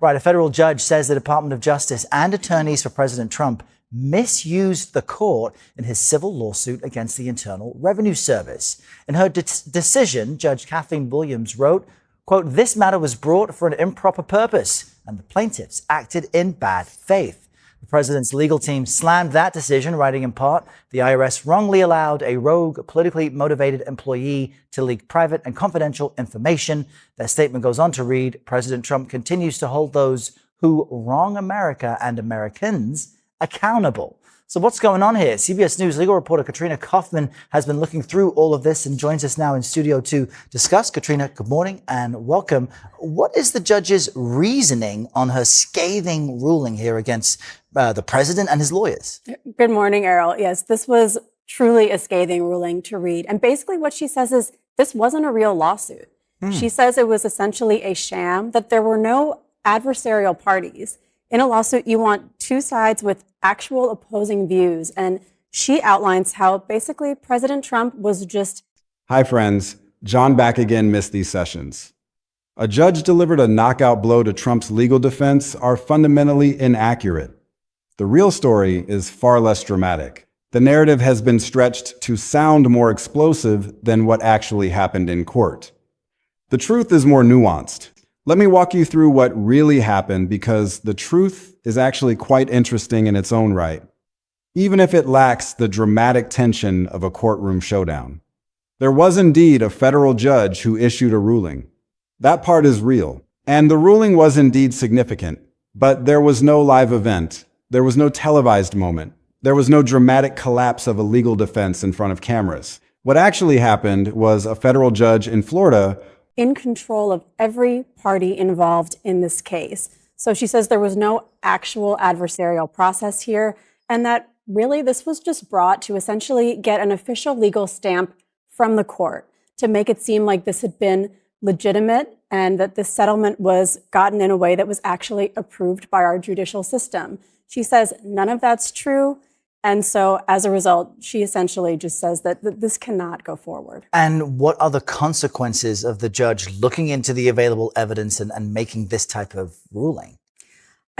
Right, a federal judge says the Department of Justice and attorneys for President Trump misused the court in his civil lawsuit against the Internal Revenue Service. In her decision, Judge Kathleen Williams wrote, quote, "This matter was brought for an improper purpose, and the plaintiffs acted in bad faith." The president's legal team slammed that decision, writing in part, "The IRS wrongly allowed a rogue, politically motivated employee to leak private and confidential information." Their statement goes on to read, "President Trump continues to hold those who wrong America and Americans accountable." So what's going on here? CBS News legal reporter Katrina Kaufman has been looking through all of this and joins us now in studio to discuss. Katrina, good morning and welcome. What is the judge's reasoning on her scathing ruling here against the president and his lawyers? Good morning, Errol. Yes, this was truly a scathing ruling to read. And basically what she says is this wasn't a real lawsuit. She says it was essentially a sham, that there were no adversarial parties. In a lawsuit, you want two sides with actual opposing views. And she outlines how basically President Trump was just... Hi, friends. John back again missed these sessions. A judge delivered a knockout blow to Trump's legal defense are fundamentally inaccurate. The real story is far less dramatic. The narrative has been stretched to sound more explosive than what actually happened in court. The truth is more nuanced. Let me walk you through what really happened, because the truth is actually quite interesting in its own right, even if it lacks the dramatic tension of a courtroom showdown. There was indeed a federal judge who issued a ruling. That part is real, and the ruling was indeed significant, but there was no live event. There was no televised moment. There was no dramatic collapse of a legal defense in front of cameras. What actually happened was a federal judge in Florida in control of every party involved in this case. So she says there was no actual adversarial process here, and that really this was just brought to essentially get an official legal stamp from the court to make it seem like this had been legitimate and that this settlement was gotten in a way that was actually approved by our judicial system. She says none of that's true. And so as a result, she essentially just says that this cannot go forward. And what are the consequences of the judge looking into the available evidence and making this type of ruling?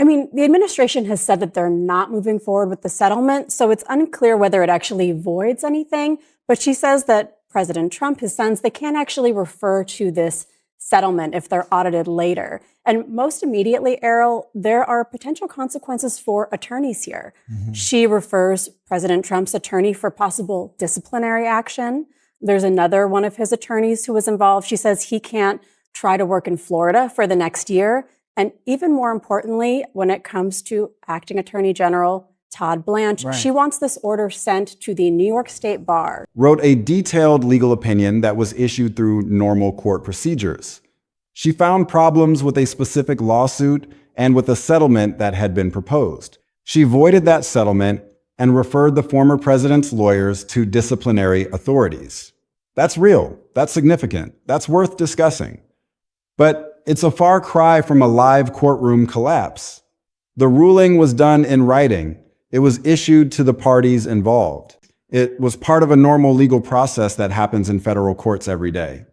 I mean, the administration has said that they're not moving forward with the settlement, so it's unclear whether it actually voids anything. But she says that President Trump, his sons, they can't actually refer to this settlement if they're audited later. And most immediately, Errol, there are potential consequences for attorneys here. She refers President Trump's attorney for possible disciplinary action. There's another one of his attorneys who was involved. She says he can't try to work in Florida for the next year. And even more importantly, when it comes to acting Attorney General Todd Blanche, she wants this order sent to the New York State Bar. Wrote a detailed legal opinion that was issued through normal court procedures. She found problems with a specific lawsuit and with a settlement that had been proposed. She voided that settlement and referred the former president's lawyers to disciplinary authorities. That's real. That's significant. That's worth discussing. But it's a far cry from a live courtroom collapse. The ruling was done in writing. It was issued to the parties involved. It was part of a normal legal process that happens in federal courts every day.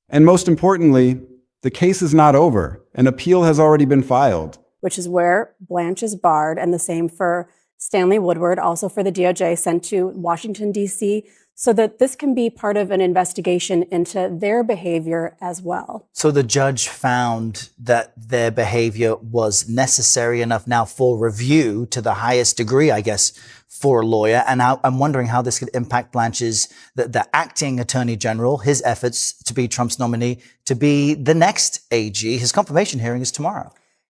And most importantly, the case is not over. An appeal has already been filed. Which is where Blanche is barred, and the same for Stanley Woodward, also for the DOJ, sent to Washington, D.C., so that this can be part of an investigation into their behavior as well. So the judge found that their behavior was necessary enough now for review to the highest degree, I guess, for a lawyer. And I'm wondering how this could impact Blanche's, the acting attorney general, his efforts to be Trump's nominee, to be the next AG. His confirmation hearing is tomorrow.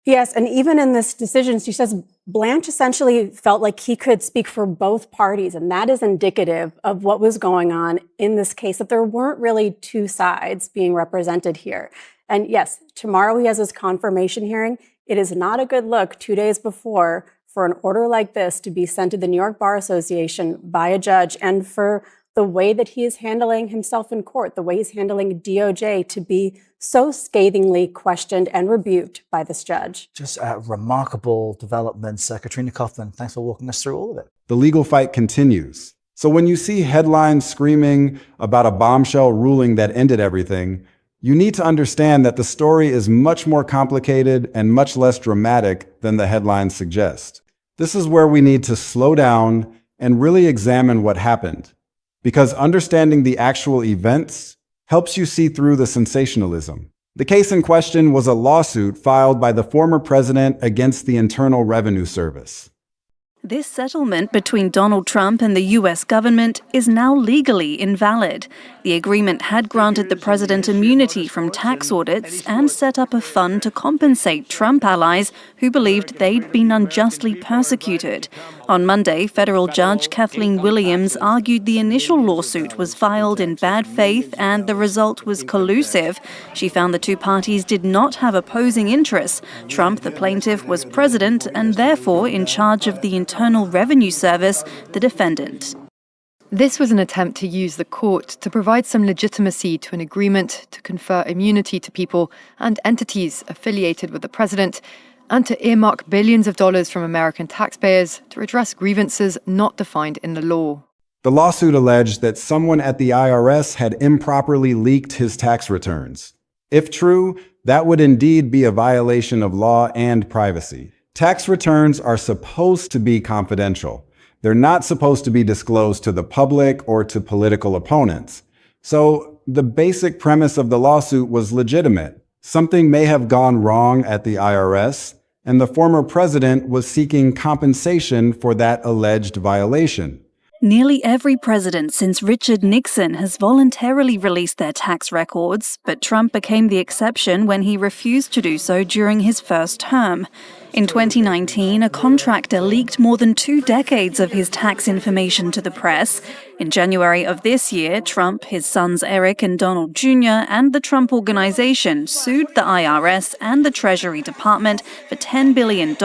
Yes, and even in this decision, she says Blanche essentially felt like he could speak for both parties, and that is indicative of what was going on in this case, that there weren't really two sides being represented here. And yes, tomorrow he has his confirmation hearing. It is not a good look 2 days before for an order like this to be sent to the New York Bar Association by a judge, and for the way that he is handling himself in court, the way he's handling DOJ to be so scathingly questioned and rebuked by this judge. Just remarkable developments. Katrina Kaufman, thanks for walking us through all of it. The legal fight continues. So when you see headlines screaming about a bombshell ruling that ended everything, You need to understand that the story is much more complicated and much less dramatic than the headlines suggest. This is where we need to slow down and really examine what happened, because understanding the actual events helps you see through the sensationalism. The case in question was a lawsuit filed by the former president against the Internal Revenue Service. This settlement between Donald Trump and the US government is now legally invalid. The agreement had granted the president immunity from tax audits and set up a fund to compensate Trump allies who believed they'd been unjustly persecuted. On Monday, federal judge Kathleen Williams argued the initial lawsuit was filed in bad faith and the result was collusive. She found the two parties did not have opposing interests. Trump, the plaintiff, was president and therefore in charge of the Internal Revenue Service, the defendant. This was an attempt to use the court to provide some legitimacy to an agreement to confer immunity to people and entities affiliated with the president, and to earmark billions of dollars from American taxpayers to redress grievances not defined in the law. The lawsuit alleged that someone at the IRS had improperly leaked his tax returns. If true, that would indeed be a violation of law and privacy. Tax returns are supposed to be confidential. They're not supposed to be disclosed to the public or to political opponents. So the basic premise of the lawsuit was legitimate. Something may have gone wrong at the IRS, and the former president was seeking compensation for that alleged violation. Nearly every president since Richard Nixon has voluntarily released their tax records, but Trump became the exception when he refused to do so during his first term. In 2019, a contractor leaked more than 2 decades of his tax information to the press. In January of this year, Trump, his sons Eric and Donald Jr., and the Trump Organization sued the IRS and the Treasury Department for $10 billion,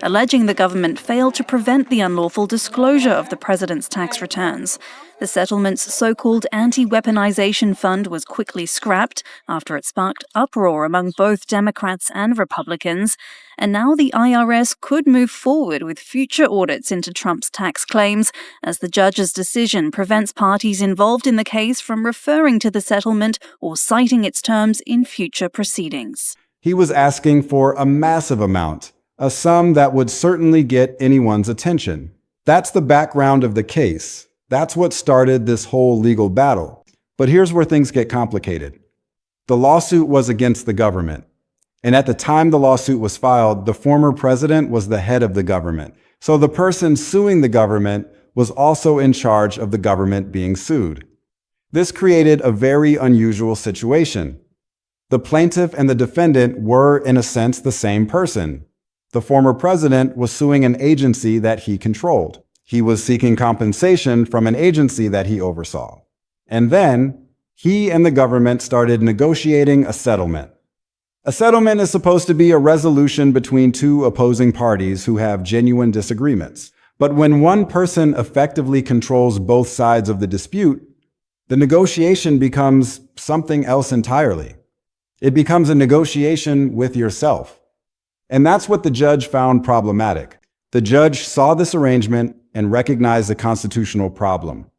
alleging the government failed to prevent the unlawful disclosure of the president's tax returns. The settlement's so-called anti-weaponization fund was quickly scrapped after it sparked uproar among both Democrats and Republicans. And now the IRS could move forward with future audits into Trump's tax claims, as the judge's decision prevents parties involved in the case from referring to the settlement or citing its terms in future proceedings. He was asking for a massive amount, a sum that would certainly get anyone's attention. That's the background of the case. That's what started this whole legal battle. But here's where things get complicated. The lawsuit was against the government. And at the time the lawsuit was filed, the former president was the head of the government. So the person suing the government was also in charge of the government being sued. This created a very unusual situation. The plaintiff and the defendant were, in a sense, the same person. The former president was suing an agency that he controlled. He was seeking compensation from an agency that he oversaw. And then he and the government started negotiating a settlement. A settlement is supposed to be a resolution between two opposing parties who have genuine disagreements. But when one person effectively controls both sides of the dispute, the negotiation becomes something else entirely. It becomes a negotiation with yourself. And that's what the judge found problematic. The judge saw this arrangement and recognized the constitutional problem.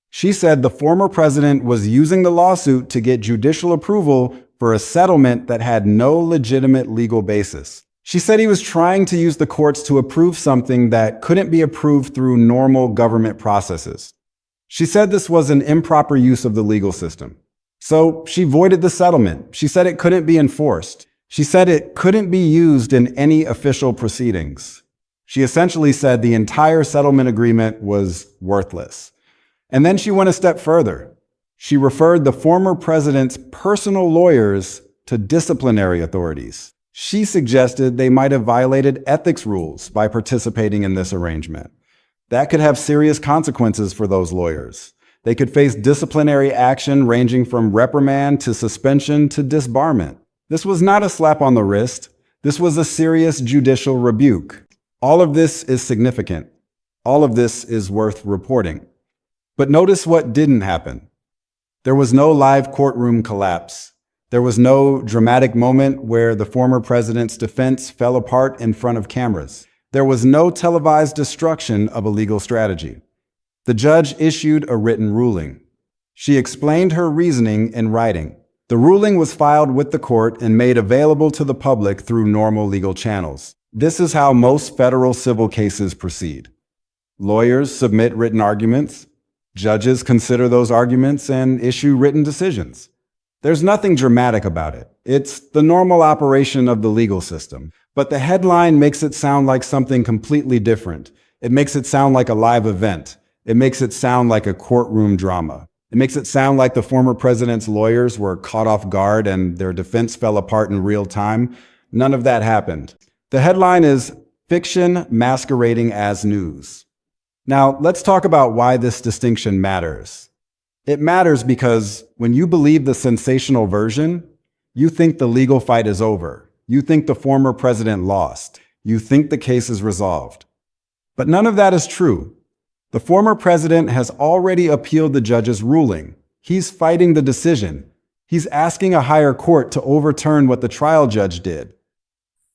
She said the former president was using the lawsuit to get judicial approval for a settlement that had no legitimate legal basis. She said he was trying to use the courts to approve something that couldn't be approved through normal government processes. She said this was an improper use of the legal system. So she voided the settlement. She said it couldn't be enforced. She said it couldn't be used in any official proceedings. She essentially said the entire settlement agreement was worthless. And then she went a step further. She referred the former president's personal lawyers to disciplinary authorities. She suggested they might have violated ethics rules by participating in this arrangement. That could have serious consequences for those lawyers. They could face disciplinary action ranging from reprimand to suspension to disbarment. This was not a slap on the wrist. This was a serious judicial rebuke. All of this is significant. All of this is worth reporting. But notice what didn't happen. There was no live courtroom collapse. There was no dramatic moment where the former president's defense fell apart in front of cameras. There was no televised destruction of a legal strategy. The judge issued a written ruling. She explained her reasoning in writing. The ruling was filed with the court and made available to the public through normal legal channels. This is how most federal civil cases proceed. Lawyers submit written arguments, judges consider those arguments and issue written decisions. There's nothing dramatic about it. It's the normal operation of the legal system. But the headline makes it sound like something completely different. It makes it sound like a live event. It makes it sound like a courtroom drama. It makes it sound like the former president's lawyers were caught off guard and their defense fell apart in real time. None of that happened. The headline is "Fiction Masquerading as News." Now, let's talk about why this distinction matters. It matters because when you believe the sensational version, you think the legal fight is over. You think the former president lost. You think the case is resolved. But none of that is true. The former president has already appealed the judge's ruling. He's fighting the decision. He's asking a higher court to overturn what the trial judge did.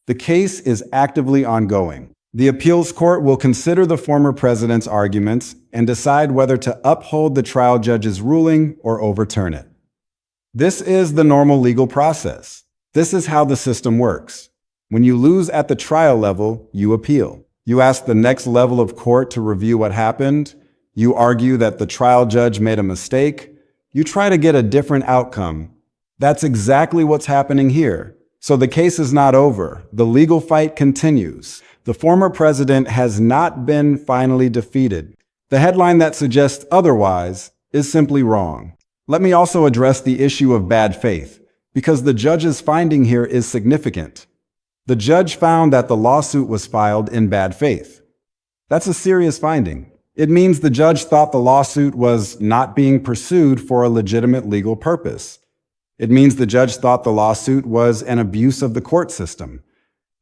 The case is actively ongoing. The appeals court will consider the former president's arguments and decide whether to uphold the trial judge's ruling or overturn it. This is the normal legal process. This is how the system works. When you lose at the trial level, you appeal. You ask the next level of court to review what happened. You argue that the trial judge made a mistake. You try to get a different outcome. That's exactly what's happening here. So the case is not over. The legal fight continues. The former president has not been finally defeated. The headline that suggests otherwise is simply wrong. Let me also address the issue of bad faith, because the judge's finding here is significant. The judge found that the lawsuit was filed in bad faith. That's a serious finding. It means the judge thought the lawsuit was not being pursued for a legitimate legal purpose. It means the judge thought the lawsuit was an abuse of the court system.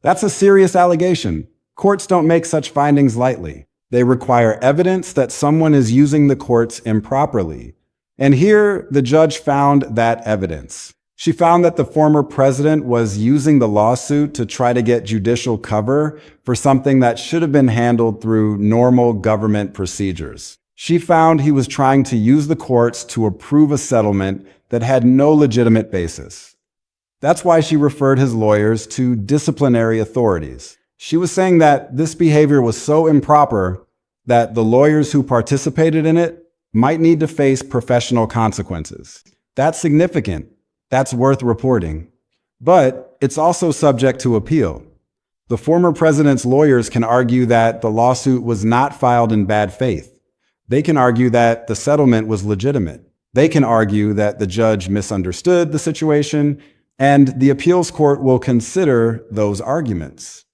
That's a serious allegation. Courts don't make such findings lightly. They require evidence that someone is using the courts improperly. And here, the judge found that evidence. She found that the former president was using the lawsuit to try to get judicial cover for something that should have been handled through normal government procedures. She found he was trying to use the courts to approve a settlement that had no legitimate basis. That's why she referred his lawyers to disciplinary authorities. She was saying that this behavior was so improper that the lawyers who participated in it might need to face professional consequences. That's significant. That's worth reporting. But it's also subject to appeal. The former president's lawyers can argue that the lawsuit was not filed in bad faith. They can argue that the settlement was legitimate. They can argue that the judge misunderstood the situation, and the appeals court will consider those arguments.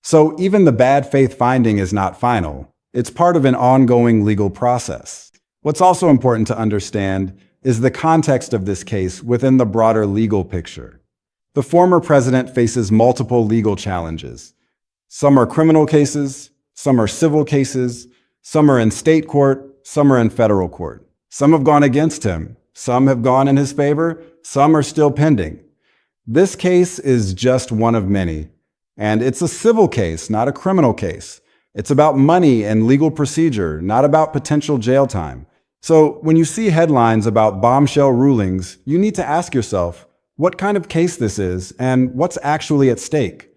So even the bad faith finding is not final. It's part of an ongoing legal process. What's also important to understand is the context of this case within the broader legal picture. The former president faces multiple legal challenges. Some are criminal cases, some are civil cases, some are in state court, some are in federal court. Some have gone against him, some have gone in his favor, some are still pending. This case is just one of many, and it's a civil case, not a criminal case. It's about money and legal procedure, not about potential jail time. So when you see headlines about bombshell rulings, you need to ask yourself what kind of case this is and what's actually at stake.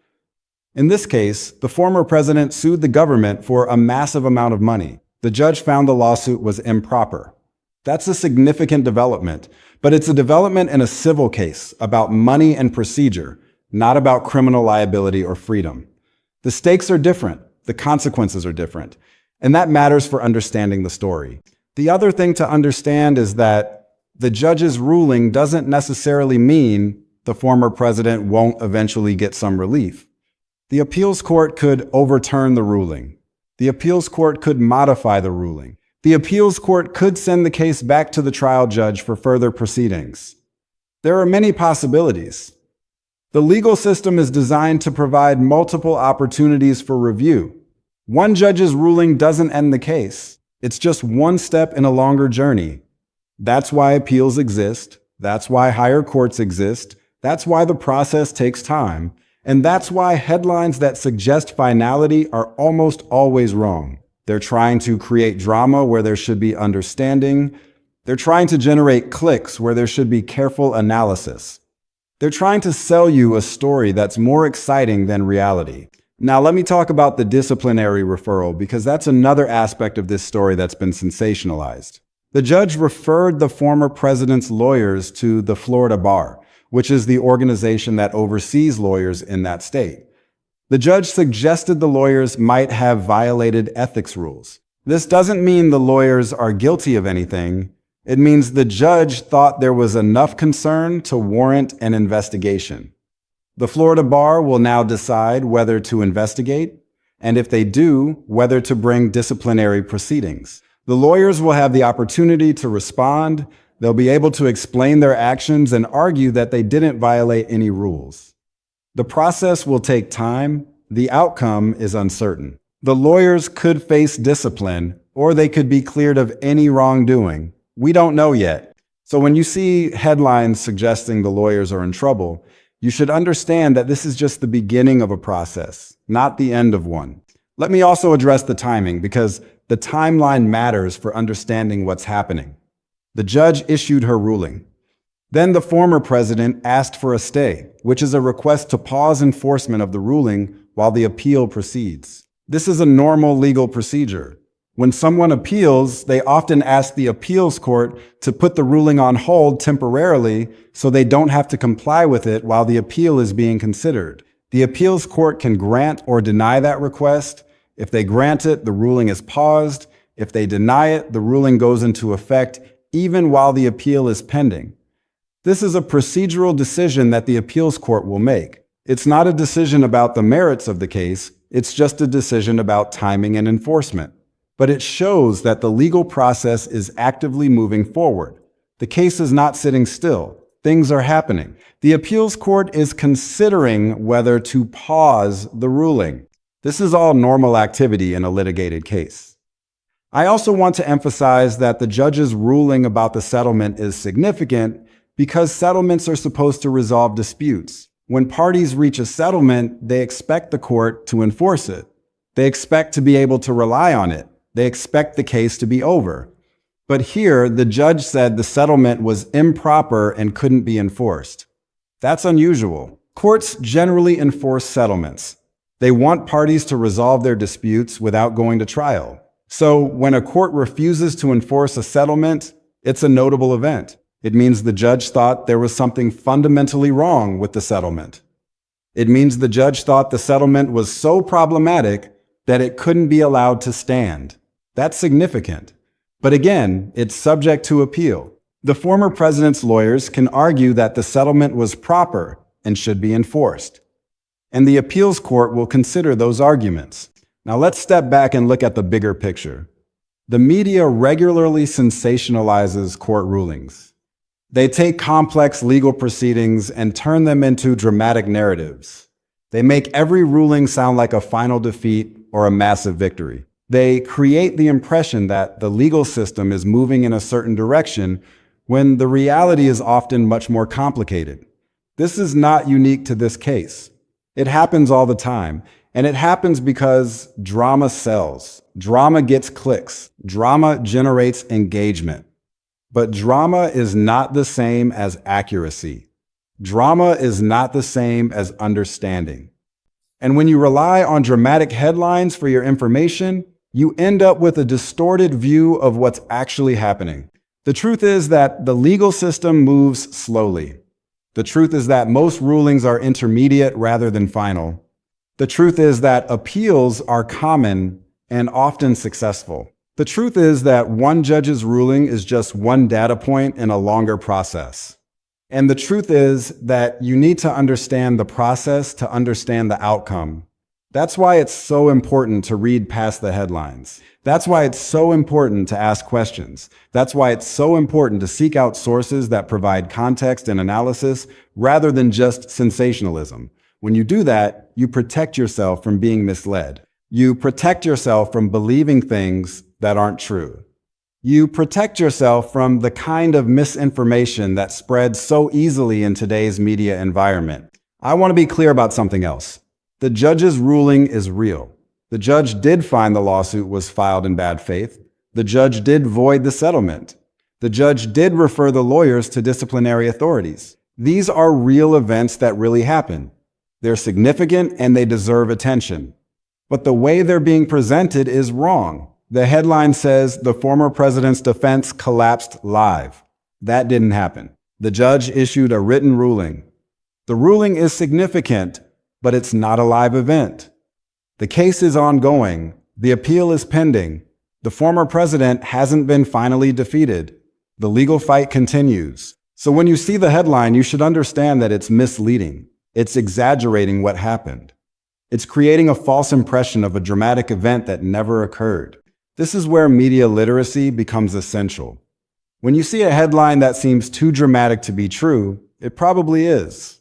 In this case, the former president sued the government for a massive amount of money. The judge found the lawsuit was improper. That's a significant development, but it's a development in a civil case about money and procedure, not about criminal liability or freedom. The stakes are different, the consequences are different, and that matters for understanding the story. The other thing to understand is that the judge's ruling doesn't necessarily mean the former president won't eventually get some relief. The appeals court could overturn the ruling. The appeals court could modify the ruling. The appeals court could send the case back to the trial judge for further proceedings. There are many possibilities. The legal system is designed to provide multiple opportunities for review. One judge's ruling doesn't end the case. It's just one step in a longer journey. That's why appeals exist. That's why higher courts exist. That's why the process takes time. And that's why headlines that suggest finality are almost always wrong. They're trying to create drama where there should be understanding. They're trying to generate clicks where there should be careful analysis. They're trying to sell you a story that's more exciting than reality. Now, let me talk about the disciplinary referral, because that's another aspect of this story that's been sensationalized. The judge referred the former president's lawyers to the Florida Bar, which is the organization that oversees lawyers in that state. The judge suggested the lawyers might have violated ethics rules. This doesn't mean the lawyers are guilty of anything. It means the judge thought there was enough concern to warrant an investigation. The Florida Bar will now decide whether to investigate, and if they do, whether to bring disciplinary proceedings. The lawyers will have the opportunity to respond. They'll be able to explain their actions and argue that they didn't violate any rules. The process will take time. The outcome is uncertain. The lawyers could face discipline, or they could be cleared of any wrongdoing. We don't know yet. So when you see headlines suggesting the lawyers are in trouble, you should understand that this is just the beginning of a process, not the end of one. Let me also address the timing, because the timeline matters for understanding what's happening. The judge issued her ruling. Then the former president asked for a stay, which is a request to pause enforcement of the ruling while the appeal proceeds. This is a normal legal procedure. When someone appeals, they often ask the appeals court to put the ruling on hold temporarily so they don't have to comply with it while the appeal is being considered. The appeals court can grant or deny that request. If they grant it, the ruling is paused. If they deny it, the ruling goes into effect even while the appeal is pending. This is a procedural decision that the appeals court will make. It's not a decision about the merits of the case. It's just a decision about timing and enforcement. But it shows that the legal process is actively moving forward. The case is not sitting still. Things are happening. The appeals court is considering whether to pause the ruling. This is all normal activity in a litigated case. I also want to emphasize that the judge's ruling about the settlement is significant because settlements are supposed to resolve disputes. When parties reach a settlement, they expect the court to enforce it. They expect to be able to rely on it. They expect the case to be over. But here, the judge said the settlement was improper and couldn't be enforced. That's unusual. Courts generally enforce settlements. They want parties to resolve their disputes without going to trial. So when a court refuses to enforce a settlement, it's a notable event. It means the judge thought there was something fundamentally wrong with the settlement. It means the judge thought the settlement was so problematic that it couldn't be allowed to stand. That's significant. But again, it's subject to appeal. The former president's lawyers can argue that the settlement was proper and should be enforced. And the appeals court will consider those arguments. Now let's step back and look at the bigger picture. The media regularly sensationalizes court rulings. They take complex legal proceedings and turn them into dramatic narratives. They make every ruling sound like a final defeat or a massive victory. They create the impression that the legal system is moving in a certain direction when the reality is often much more complicated. This is not unique to this case. It happens all the time, and it happens because drama sells. Drama gets clicks. Drama generates engagement. But drama is not the same as accuracy. Drama is not the same as understanding. And when you rely on dramatic headlines for your information, you end up with a distorted view of what's actually happening. The truth is that the legal system moves slowly. The truth is that most rulings are intermediate rather than final. The truth is that appeals are common and often successful. The truth is that one judge's ruling is just one data point in a longer process. And the truth is that you need to understand the process to understand the outcome. That's why it's so important to read past the headlines. That's why it's so important to ask questions. That's why it's so important to seek out sources that provide context and analysis rather than just sensationalism. When you do that, you protect yourself from being misled. You protect yourself from believing things that aren't true. You protect yourself from the kind of misinformation that spreads so easily in today's media environment. I want to be clear about something else. The judge's ruling is real. The judge did find the lawsuit was filed in bad faith. The judge did void the settlement. The judge did refer the lawyers to disciplinary authorities. These are real events that really happen. They're significant and they deserve attention. But the way they're being presented is wrong. The headline says the former president's defense collapsed live. That didn't happen. The judge issued a written ruling. The ruling is significant, but it's not a live event. The case is ongoing. The appeal is pending. The former president hasn't been finally defeated. The legal fight continues. So when you see the headline, you should understand that it's misleading. It's exaggerating what happened. It's creating a false impression of a dramatic event that never occurred. This is where media literacy becomes essential. When you see a headline that seems too dramatic to be true, it probably is.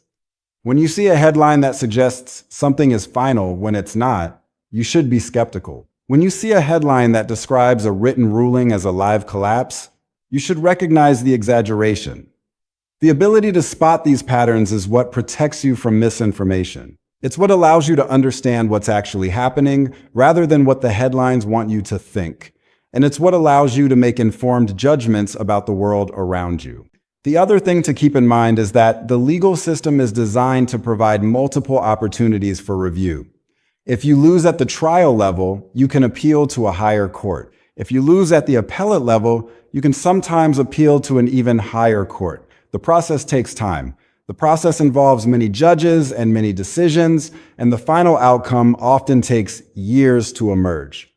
When you see a headline that suggests something is final when it's not, you should be skeptical. When you see a headline that describes a written ruling as a live collapse, you should recognize the exaggeration. The ability to spot these patterns is what protects you from misinformation. It's what allows you to understand what's actually happening rather than what the headlines want you to think. And it's what allows you to make informed judgments about the world around you. The other thing to keep in mind is that the legal system is designed to provide multiple opportunities for review. If you lose at the trial level, you can appeal to a higher court. If you lose at the appellate level, you can sometimes appeal to an even higher court. The process takes time. The process involves many judges and many decisions, and the final outcome often takes years to emerge.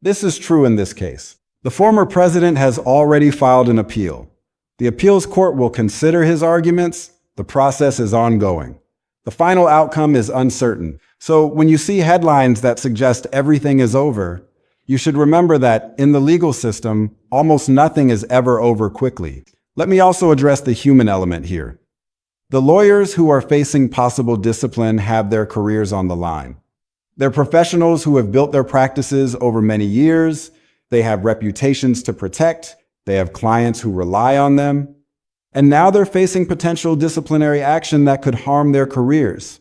This is true in this case. The former president has already filed an appeal. The appeals court will consider his arguments. The process is ongoing. The final outcome is uncertain. So when you see headlines that suggest everything is over, you should remember that in the legal system, almost nothing is ever over quickly. Let me also address the human element here. The lawyers who are facing possible discipline have their careers on the line. They're professionals who have built their practices over many years. They have reputations to protect. They have clients who rely on them. And now they're facing potential disciplinary action that could harm their careers.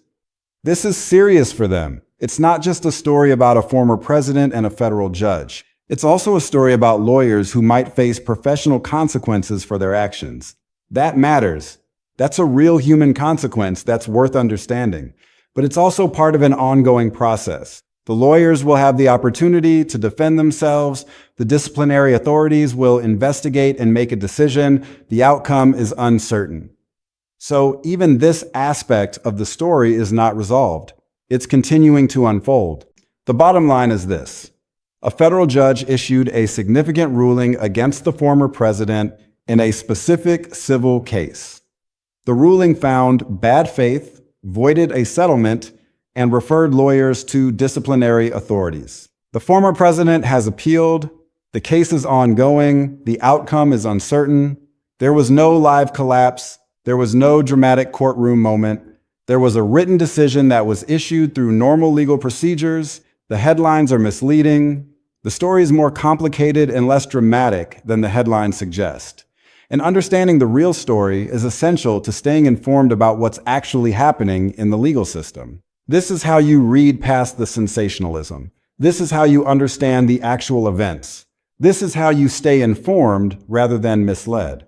This is serious for them. It's not just a story about a former president and a federal judge. It's also a story about lawyers who might face professional consequences for their actions. That matters. That's a real human consequence that's worth understanding. But it's also part of an ongoing process. The lawyers will have the opportunity to defend themselves. The disciplinary authorities will investigate and make a decision. The outcome is uncertain. So even this aspect of the story is not resolved. It's continuing to unfold. The bottom line is this. A federal judge issued a significant ruling against the former president in a specific civil case. The ruling found bad faith, voided a settlement, and referred lawyers to disciplinary authorities. The former president has appealed. The case is ongoing. The outcome is uncertain. There was no live collapse. There was no dramatic courtroom moment. There was a written decision that was issued through normal legal procedures. The headlines are misleading. The story is more complicated and less dramatic than the headlines suggest. And understanding the real story is essential to staying informed about what's actually happening in the legal system. This is how you read past the sensationalism. This is how you understand the actual events. This is how you stay informed rather than misled.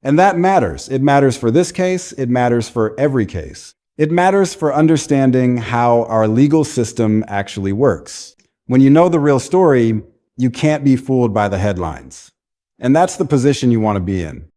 And that matters. It matters for this case. It matters for every case. It matters for understanding how our legal system actually works. When you know the real story, you can't be fooled by the headlines. And that's the position you want to be in.